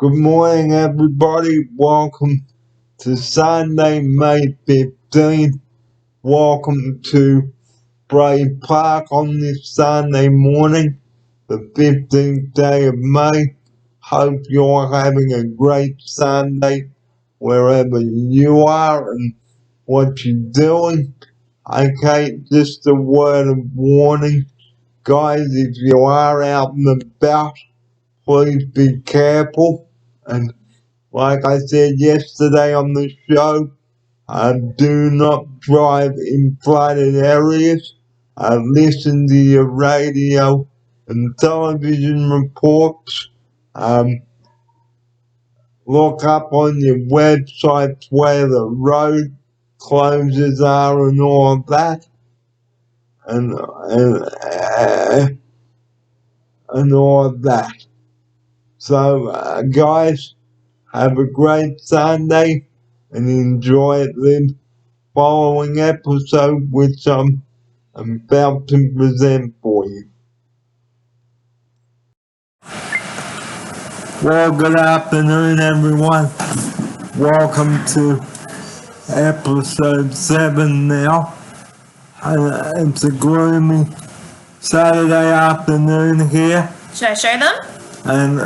Good morning, everybody. Welcome to Sunday, May 15th. Welcome to Bray Park on this Sunday morning, the 15th day of May. Hope you're having a great Sunday wherever you are and what you're doing. Okay, just a word of warning. Guys, if you are out and about, please be careful. And like I said yesterday on the show, do not drive in flooded areas. Listen to your radio and television reports. Look up on your websites where the road closures are and all of that. And all of that. So, guys, have a great Sunday and enjoy the following episode, which I'm about to present for you. Well, good afternoon, everyone. Welcome to episode 7 now. It's a gloomy Saturday afternoon here. Should I show them? And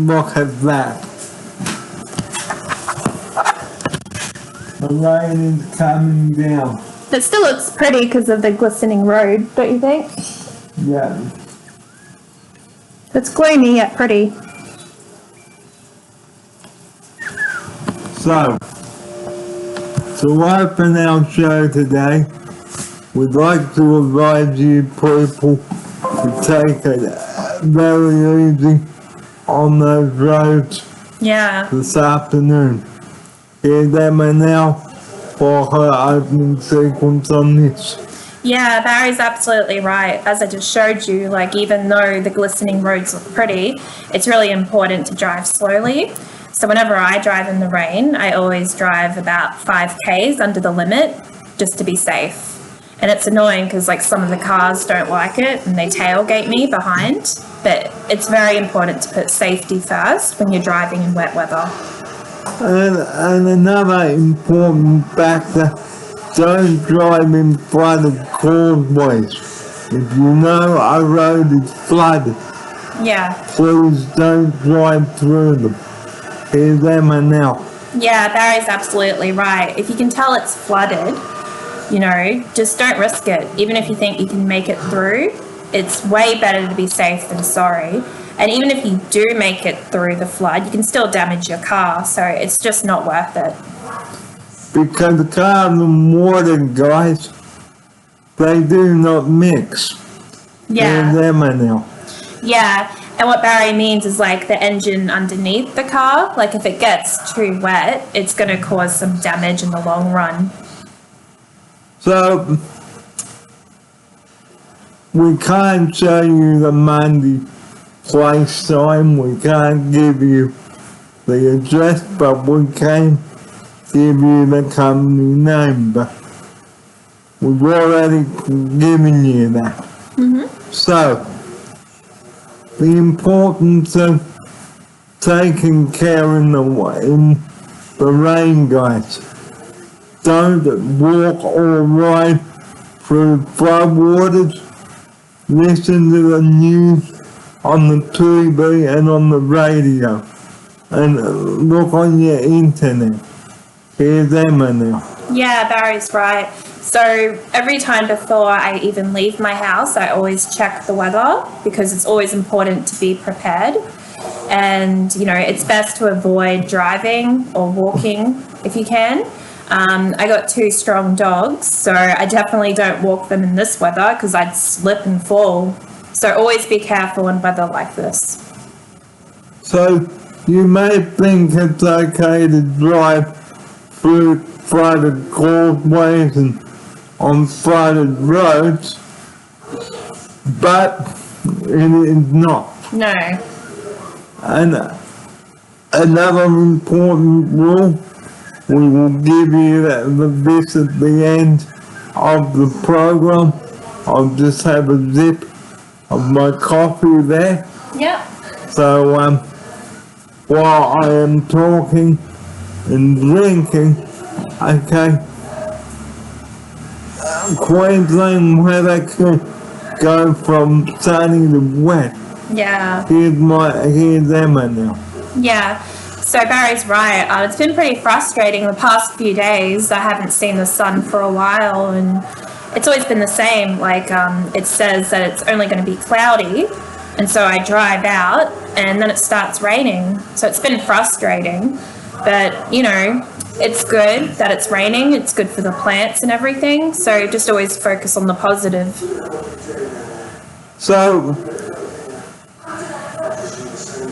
look at that. The rain is coming down. It still looks pretty because of the glistening road, don't you think? Yeah. It's gloomy yet pretty. So, to open our show today, we'd like to advise you people to take it very easy on those roads this afternoon. Hear them now for her opening sequence on this. Yeah, Barry's absolutely right. As I just showed you, like even though the glistening roads look pretty, it's really important to drive slowly. So whenever I drive in the rain, I always drive about 5 Ks under the limit just to be safe. And it's annoying because like some of the cars don't like it and they tailgate me behind. But it's very important to put safety first when you're driving in wet weather. And another important factor, don't drive in flooded causeways. If you know a road is flooded, please don't drive through them. Hear them and now. Yeah, Barry's absolutely right. If you can tell it's flooded, just don't risk it. Even if you think you can make it through, it's way better to be safe than sorry. And even if you do make it through the flood, you can still damage your car, so it's just not worth it. Because the cars and water, guys, they do not mix. Yeah. Hear them and now. Yeah. And what Barry means is like the engine underneath the car, like if it gets too wet, it's going to cause some damage in the long run. So, we can't show you the Monday place time, we can't give you the address, but we can give you the company name, but we've already given you that. Mm-hmm. So, the importance of taking care in the rain, guys. Don't walk or ride through floodwaters. Listen to the news on the TV and on the radio. And look on your internet. Hear them now. Yeah, Barry's right. So every time before I even leave my house, I always check the weather because it's always important to be prepared. And, it's best to avoid driving or walking if you can. I got 2 strong dogs, so I definitely don't walk them in this weather because I'd slip and fall. So always be careful in weather like this. So you may think it's okay to drive through flooded causeways and on flooded roads, but it is not. No. And another important rule, we will give you this at the end of the program. I'll just have a sip of my coffee there. Yep. So while I am talking and drinking, okay, Queensland weather can go from sunny to wet. Yeah. Here's Emma now. Yeah. So Barry's right. It's been pretty frustrating the past few days. I haven't seen the sun for a while, and it's always been the same. Like it says that it's only going to be cloudy, and so I drive out, and then it starts raining. So it's been frustrating, but you know, it's good that it's raining. It's good for the plants and everything. So just always focus on the positive.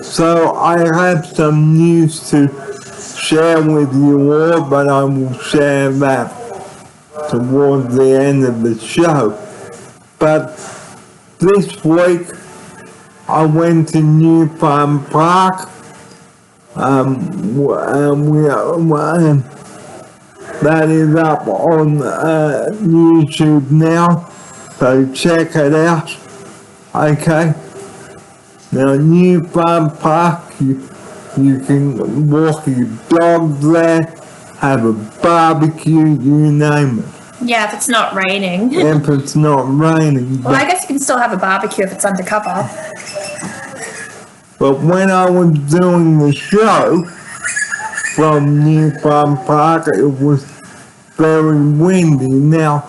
So I have some news to share with you all, but I will share that towards the end of the show. But this week I went to New Farm Park. That is up on YouTube now, so check it out. Okay. Now, New Farm Park, you can walk your dog there, have a barbecue, you name it. Yeah, if it's not raining. If it's not raining. Well, I guess you can still have a barbecue if it's undercover. But when I was doing the show from New Farm Park, it was very windy. Now,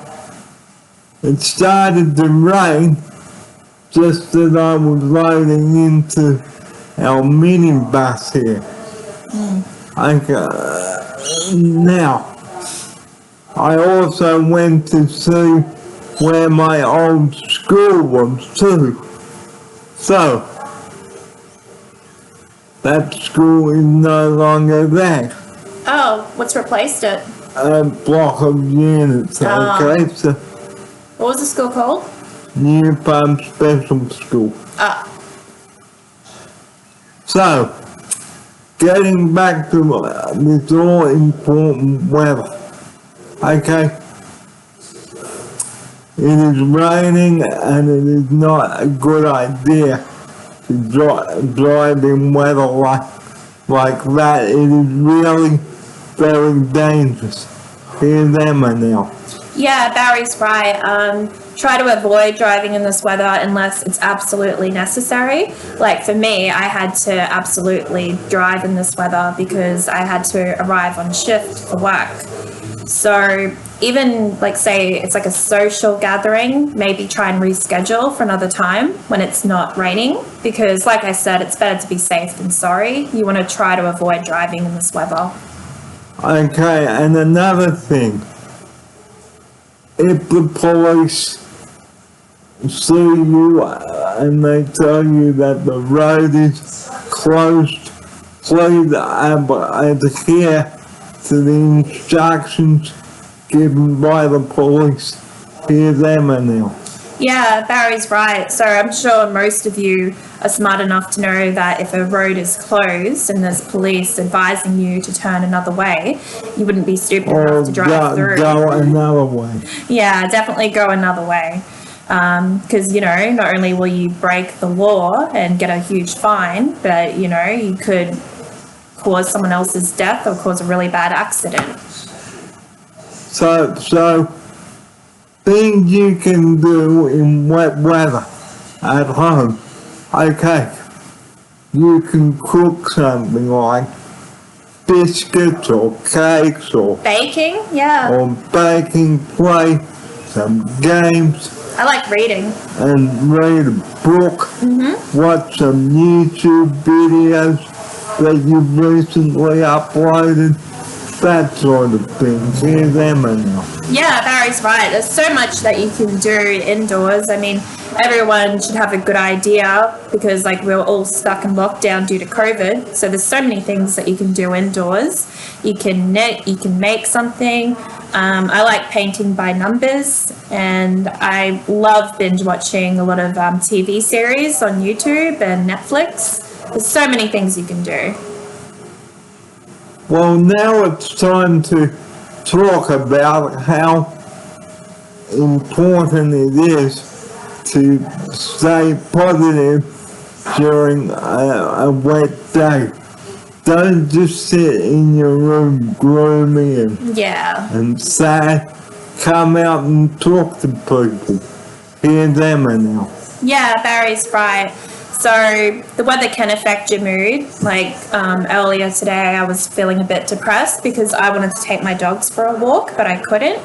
it started to rain just as I was loading into our minibus here. Now, I also went to see where my old school was too. So, that school is no longer there. Oh, what's replaced it? A block of units, okay? So, what was the school called? New Farm Special School. So, getting back to this all important weather, okay? It is raining and it is not a good idea to drive in weather like that. It is really very dangerous. Here's Emma now. Yeah, Barry's right. Try to avoid driving in this weather unless it's absolutely necessary. Like for me, I had to absolutely drive in this weather because I had to arrive on shift for work. So even like say it's like a social gathering, maybe try and reschedule for another time when it's not raining, because like I said, it's better to be safe than sorry. You want to try to avoid driving in this weather. Okay, and another thing, if the police see you and they tell you that the road is closed, please adhere to the instructions given by the police. Here's Emma now. Yeah, Barry's right. So I'm sure most of you are smart enough to know that if a road is closed and there's police advising you to turn another way, you wouldn't be stupid enough to drive through. Go another way. Yeah, definitely go another way. Because, you know, not only will you break the law and get a huge fine, but, you know, you could cause someone else's death or cause a really bad accident. So things you can do in wet weather at home. Okay, you can cook something like biscuits or cakes or baking, yeah. Or baking, play some games. I like reading. And read a book. Watch some YouTube videos that you've recently uploaded. That sort of thing. Here's Emma now. Yeah, Barry's right. There's so much that you can do indoors. I mean, everyone should have a good idea because, like, we're all stuck in lockdown due to COVID. So there's so many things that you can do indoors. You can knit, you can make something. I like painting by numbers, and I love binge watching a lot of TV series on YouTube and Netflix. There's so many things you can do. Well, now it's time to talk about how important it is to stay positive during a wet day. don't just sit in your room gloomy and sad. Come out and talk to people. Hear them now. Yeah, Barry's right. So the weather can affect your mood. Like earlier today, I was feeling a bit depressed because I wanted to take my dogs for a walk, but I couldn't.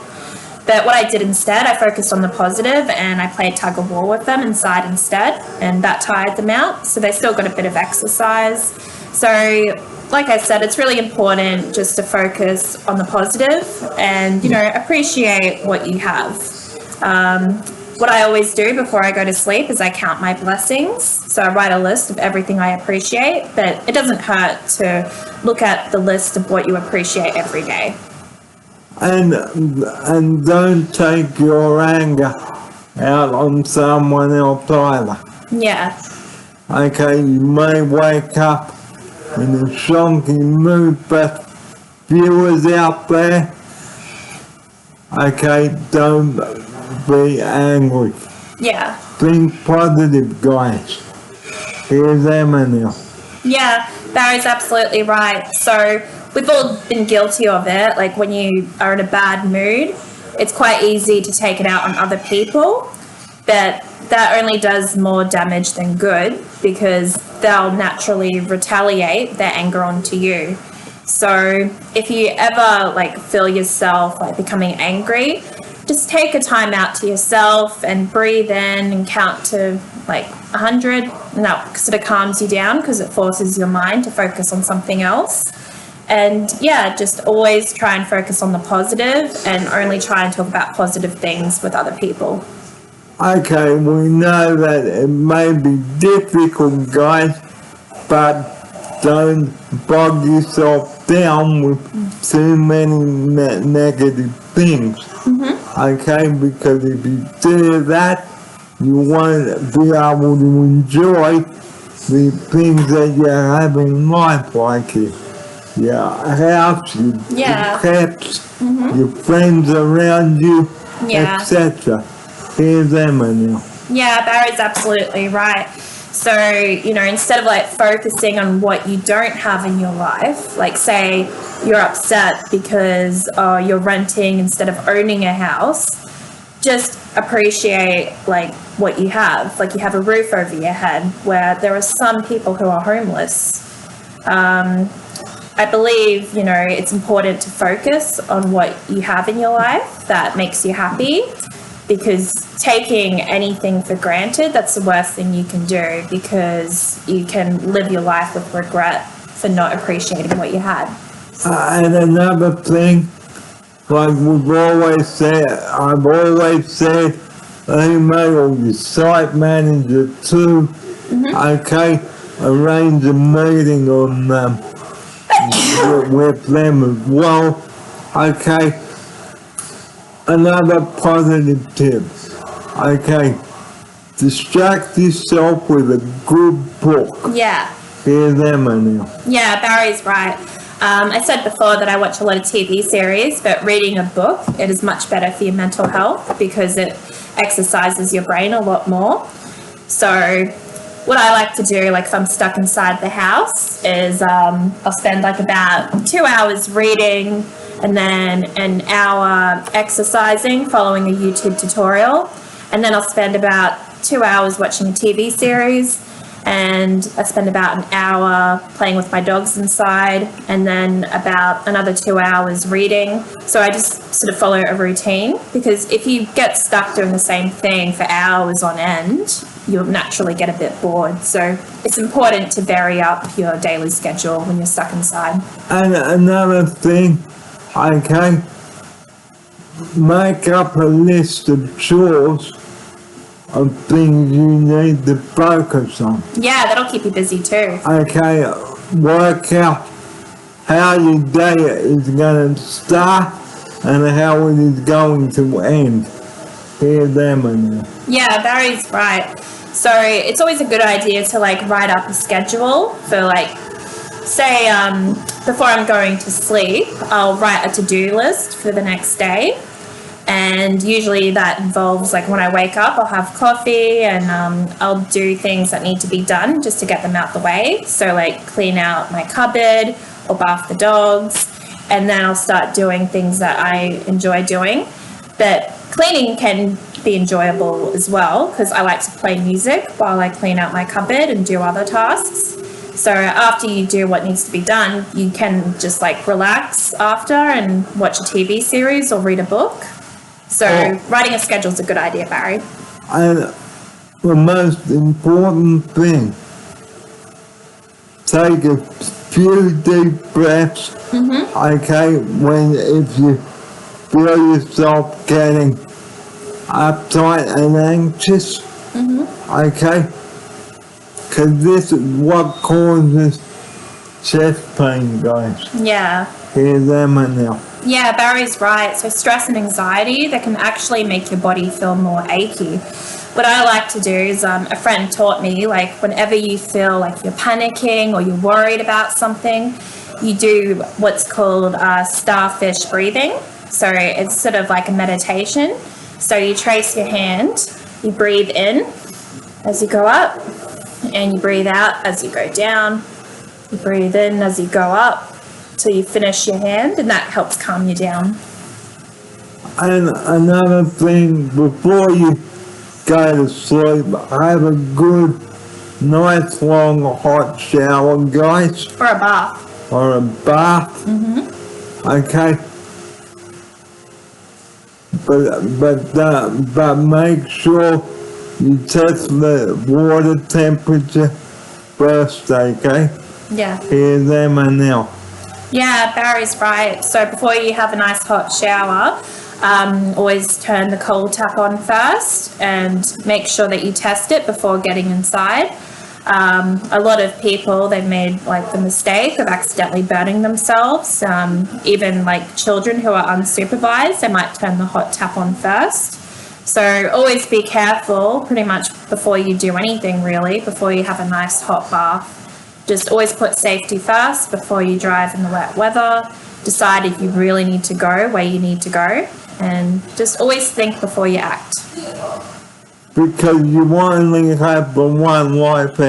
But what I did instead, I focused on the positive and I played tug of war with them inside instead, and that tired them out. So they still got a bit of exercise. So like I said, it's really important just to focus on the positive and, you know, appreciate what you have. What I always do before I go to sleep is I count my blessings. So I write a list of everything I appreciate, but it doesn't hurt to look at the list of what you appreciate every day. And don't take your anger out on someone else either. Yeah. Okay, you may wake up in a shonky mood, but viewers out there, okay, don't be angry. Yeah. Think positive, guys. Here's Emma now. Yeah, Barry's absolutely right. So we've all been guilty of it. Like when you are in a bad mood, it's quite easy to take it out on other people, but that only does more damage than good because they'll naturally retaliate their anger onto you. So if you ever like feel yourself like becoming angry, just take a time out to yourself and breathe in and count to like 100, and that sort of calms you down because it forces your mind to focus on something else. And yeah, just always try and focus on the positive and only try and talk about positive things with other people. Okay, we know that it may be difficult, guys, but don't bog yourself down with too many negative things. Okay, because if you do that, you won't be able to enjoy the things that you have in life, like your house, your pets, your friends around you, etc. Here's Emma now. Yeah, Barry's absolutely right. So, you know, instead of like focusing on what you don't have in your life, like say you're upset because you're renting instead of owning a house, just appreciate like what you have. Like you have a roof over your head, where there are some people who are homeless. I believe, you know, it's important to focus on what you have in your life that makes you happy, because taking anything for granted, that's the worst thing you can do, because you can live your life with regret for not appreciating what you had. And another thing, like I've always said, email your site manager too, okay, arrange a meeting on with them as well, okay. Another positive tip, okay, distract yourself with a good book. Yeah. Here's Emma now. Yeah, Barry's right. I said before that I watch a lot of TV series, but reading a book, it is much better for your mental health because it exercises your brain a lot more. So what I like to do, like if I'm stuck inside the house, is I'll spend like about 2 hours reading and then an hour exercising, following a YouTube tutorial. And then I'll spend about 2 hours watching a TV series, and I spend about an hour playing with my dogs inside, and then about another 2 hours reading. So I just sort of follow a routine, because if you get stuck doing the same thing for hours on end, you'll naturally get a bit bored. So it's important to vary up your daily schedule when you're stuck inside. And another thing, okay, make up a list of chores of things you need to focus on. Yeah, that'll keep you busy too. Okay, work out how your day is going to start and how it is going to end. Hear them now. Yeah, Barry's right. So it's always a good idea to like write up a schedule for like, say, before I'm going to sleep, I'll write a to-do list for the next day. And usually that involves, like, when I wake up, I'll have coffee and I'll do things that need to be done just to get them out the way. So, like, clean out my cupboard or bath the dogs. And then I'll start doing things that I enjoy doing. But cleaning can be enjoyable as well, because I like to play music while I clean out my cupboard and do other tasks. So after you do what needs to be done, you can just, like, relax after and watch a TV series or read a book. So writing a schedule is a good idea, Barry. And the most important thing, take a few deep breaths. Okay, if you feel yourself getting uptight and anxious, okay, because this is what causes chest pain, guys. Yeah. Hear them now. Yeah, Barry's right. So stress and anxiety, they can actually make your body feel more achy. What I like to do is, a friend taught me, like, whenever you feel like you're panicking or you're worried about something, you do what's called Starfish Breathing. So it's sort of like a meditation. So you trace your hand, you breathe in as you go up, and you breathe out as you go down. You breathe in as you go up till you finish your hand, and that helps calm you down. And another thing, before you go to sleep, have a good, nice, long, hot shower, guys. Or a bath. Or a bath. Okay. But make sure you test the water temperature first, okay? Yeah. Hear them and now. Yeah, Barry's right. So before you have a nice hot shower, always turn the cold tap on first and make sure that you test it before getting inside. A lot of people, they've made, like, the mistake of accidentally burning themselves. Even, like, children who are unsupervised, they might turn the hot tap on first. So always be careful pretty much before you do anything, really, before you have a nice hot bath. Just always put safety first before you drive in the wet weather. Decide if you really need to go, where you need to go, and just always think before you act. Because you only have the one life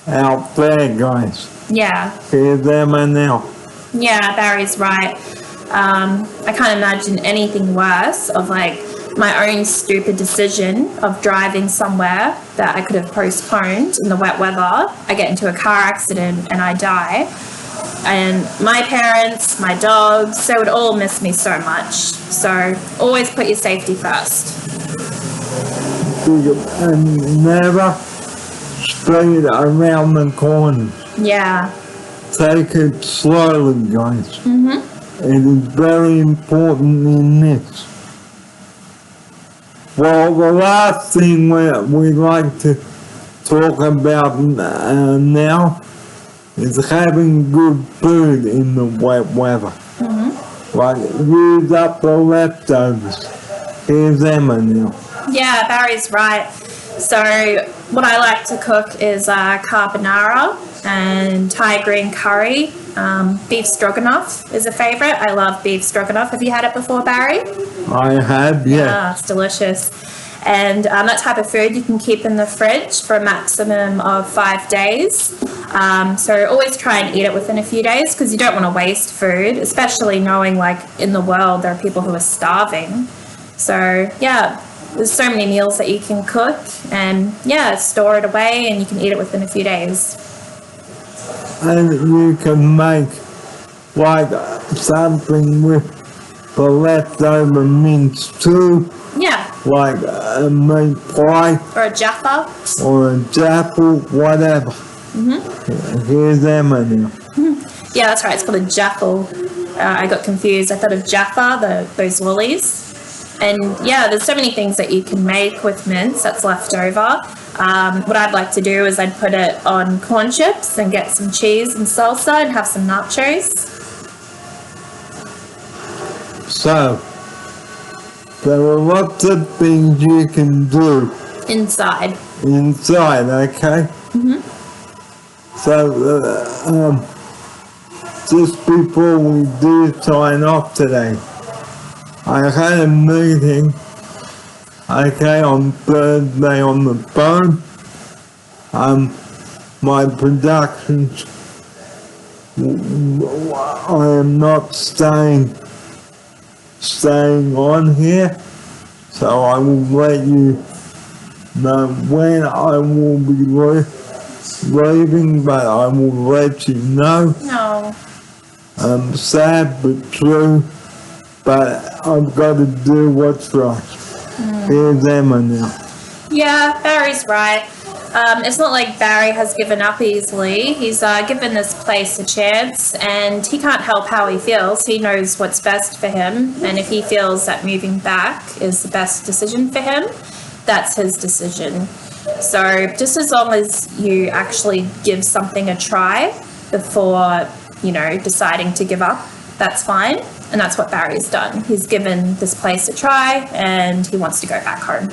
out there, guys. Yeah. Hear them and now. Yeah, Barry's right. I can't imagine anything worse of, like, my own stupid decision of driving somewhere that I could have postponed in the wet weather. I get into a car accident and I die. And my parents, my dogs, they would all miss me so much. So always put your safety first. And never speed around the corner. Yeah. Take it slowly, guys. It is very important in this. Well, the last thing we like to talk about now is having good food in the wet weather. Like, use up the leftovers. Here's Emma now. Yeah, Barry's right. So what I like to cook is carbonara and Thai green curry. Beef stroganoff is a favourite. I love beef stroganoff. Have you had it before, Barry? I have, yeah. It's delicious. And that type of food you can keep in the fridge for a maximum of 5 days. So always try and eat it within a few days, because you don't want to waste food, especially knowing, like, in the world there are people who are starving. So yeah, there's so many meals that you can cook, and yeah, store it away and you can eat it within a few days. And you can make, like, something with the leftover mince too. Yeah. Like a meat pie. Or a jaffa. Or a jaffa, whatever. Here's Emma now. Yeah, that's right. It's called a jaffle. I got confused. I thought of Jaffa, those lollies. And yeah, there's so many things that you can make with mince that's left over. What I'd like to do is I'd put it on corn chips and get some cheese and salsa and have some nachos. So, there are lots of things you can do. Inside, okay? So, just before we do sign off today, I had a meeting, okay, on Thursday on the phone. My productions, I am not staying on here, so I will let you know when I will be leaving, but I will let you know. No. Sad but true, but I've got to do what's right. Here's Emma now. Yeah, Barry's right. It's not like Barry has given up easily. He's given this place a chance, and he can't help how he feels. He knows what's best for him, and if he feels that moving back is the best decision for him, that's his decision. So just as long as you actually give something a try before, deciding to give up, that's fine. And that's what Barry's done. He's given this place a try, and he wants to go back home.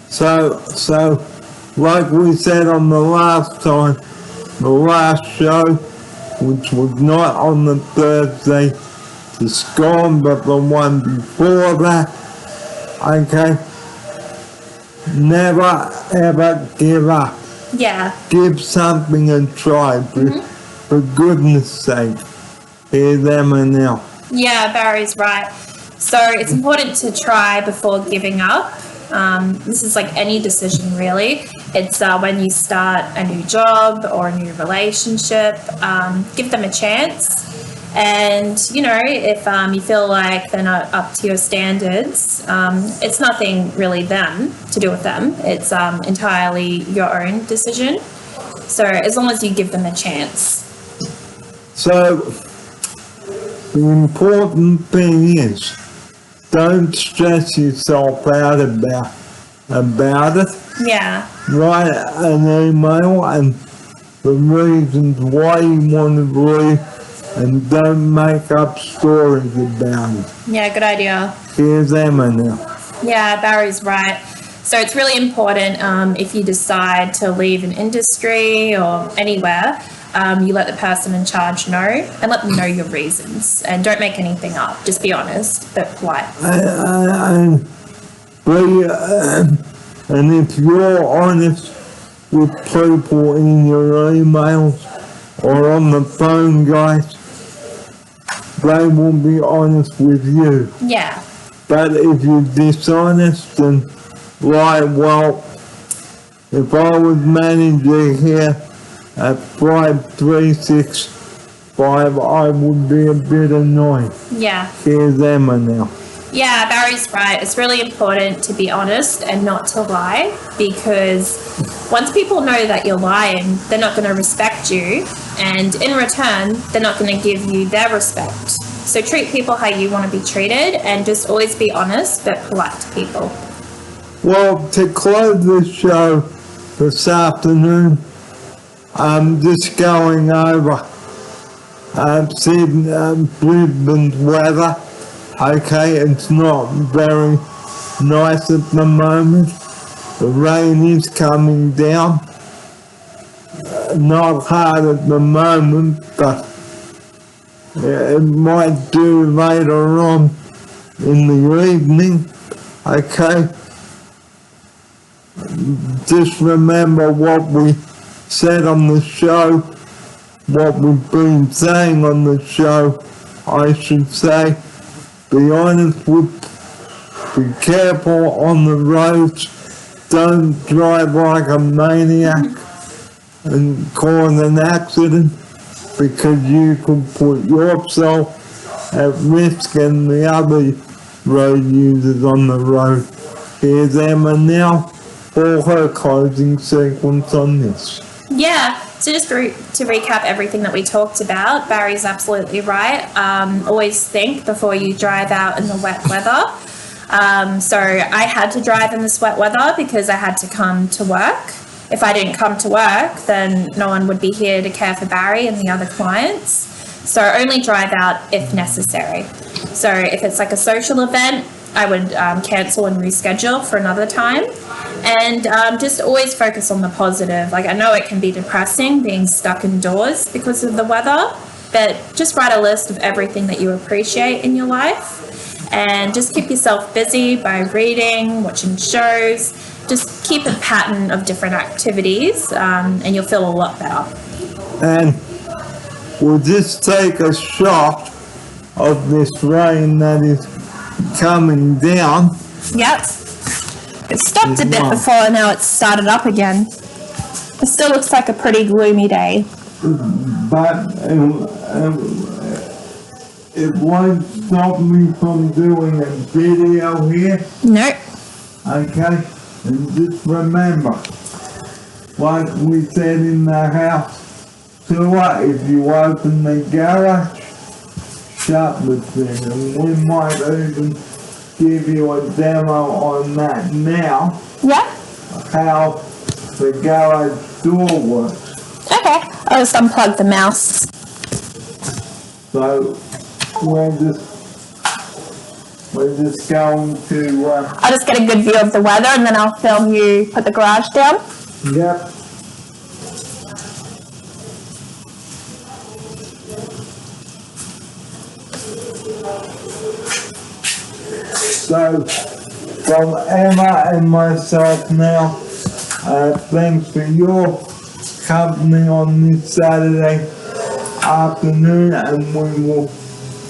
So, like we said on the last show, which was not on the Thursday to Storm, but the one before that, okay, never ever give up. Yeah. Give something a try, for goodness sake. Here's Emma now. Yeah, Barry's right. So it's important to try before giving up. This is like any decision, really. It's when you start a new job or a new relationship, give them a chance. And, if you feel like they're not up to your standards, it's nothing really to do with them. It's entirely your own decision. So as long as you give them a chance. So the important thing is, don't stress yourself out about it. Yeah. Write an email and the reasons why you want to leave, and don't make up stories about it. Yeah, good idea. Here's Emma now. Yeah, Barry's right. So it's really important if you decide to leave an industry or anywhere, you let the person in charge know and let them know your reasons, and don't make anything up. Just be honest but polite. And if you're honest with people in your emails or on the phone, guys, they will be honest with you. Yeah. But if you're dishonest and lie, well, if I was manager here at 5365, I would be a bit annoyed. Yeah. Here's Emma now. Yeah, Barry's right. It's really important to be honest and not to lie, because once people know that you're lying, they're not going to respect you, and in return, they're not going to give you their respect. So treat people how you want to be treated, and just always be honest but polite to people. Well, to close the show this afternoon, I'm just going over Brisbane weather. Okay, it's not very nice at the moment. The rain is coming down. Not hard at the moment, but it might do later on in the evening. Okay. Just remember what we said on the show, what we've been saying on the show, I should say. Be honest be careful on the roads, don't drive like a maniac and cause an accident, because you could put yourself at risk and the other road users on the road. Here's Emma now for her closing sequence on this. Yeah, so just to recap everything that we talked about, Barry's absolutely right. Always think before you drive out in the wet weather. So I had to drive in this wet weather because I had to come to work. If I didn't come to work, then no one would be here to care for Barry and the other clients. So only drive out if necessary. So if it's like a social event, I would cancel and reschedule for another time. And just always focus on the positive. Like, I know it can be depressing being stuck indoors because of the weather, but just write a list of everything that you appreciate in your life. and just keep yourself busy by reading, watching shows. Just keep a pattern of different activities, and you'll feel a lot better. And we'll just take a shot of this rain that is coming down. Yep. It stopped a bit before, now it's started up again. It still looks like a pretty gloomy day. But it won't stop me from doing a video here. Nope. Okay? And just remember, like we said in the house tour, if you open the garage, shut the thing. And we might even give you a demo on that now. Yeah. How the garage door works. Okay. I'll just unplug the mouse. So we're just going to. I'll just get a good view of the weather, and then I'll film you put the garage down. Yep. So, from Emma and myself now, thanks for your company on this Saturday afternoon, and we will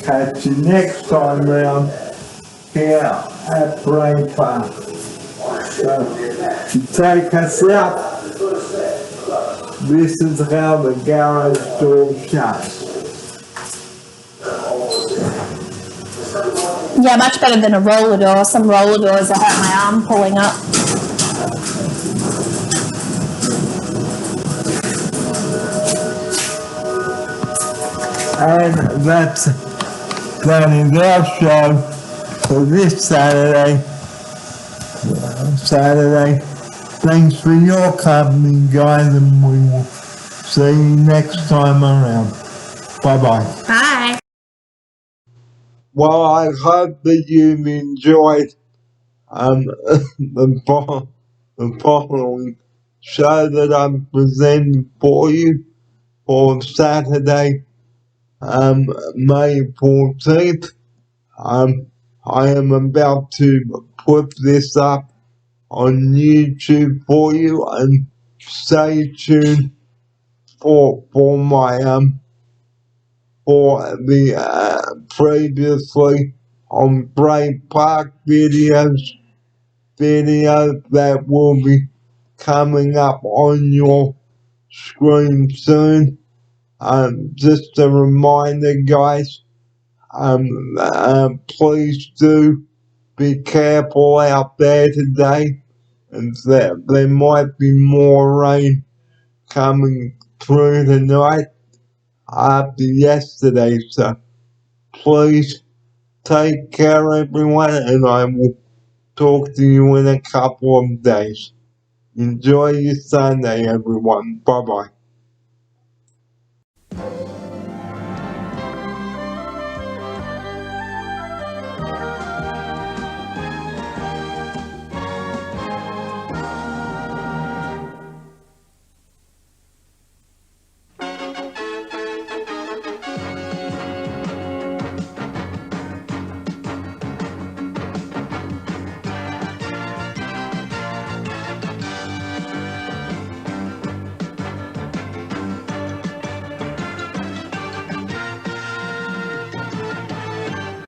catch you next time round here at Bray Park. So, to take us out, this is how the garage door shuts. Yeah, much better than a roller door. Some roller doors, I hurt my arm pulling up. And that is our show for this Saturday. Thanks for your company, guys, and we will see you next time around. Bye-bye. Bye. Well, I hope that you've enjoyed the following show that I'm presenting for you for Saturday, May 14th. I am about to put this up on YouTube for you, and stay tuned for my for the previously on Bray Park videos that will be coming up on your screen soon. Just a reminder, guys, please do be careful out there today, and there might be more rain coming through tonight after yesterday, so please take care, everyone, and I will talk to you in a couple of days. Enjoy your Sunday, everyone. Bye-bye.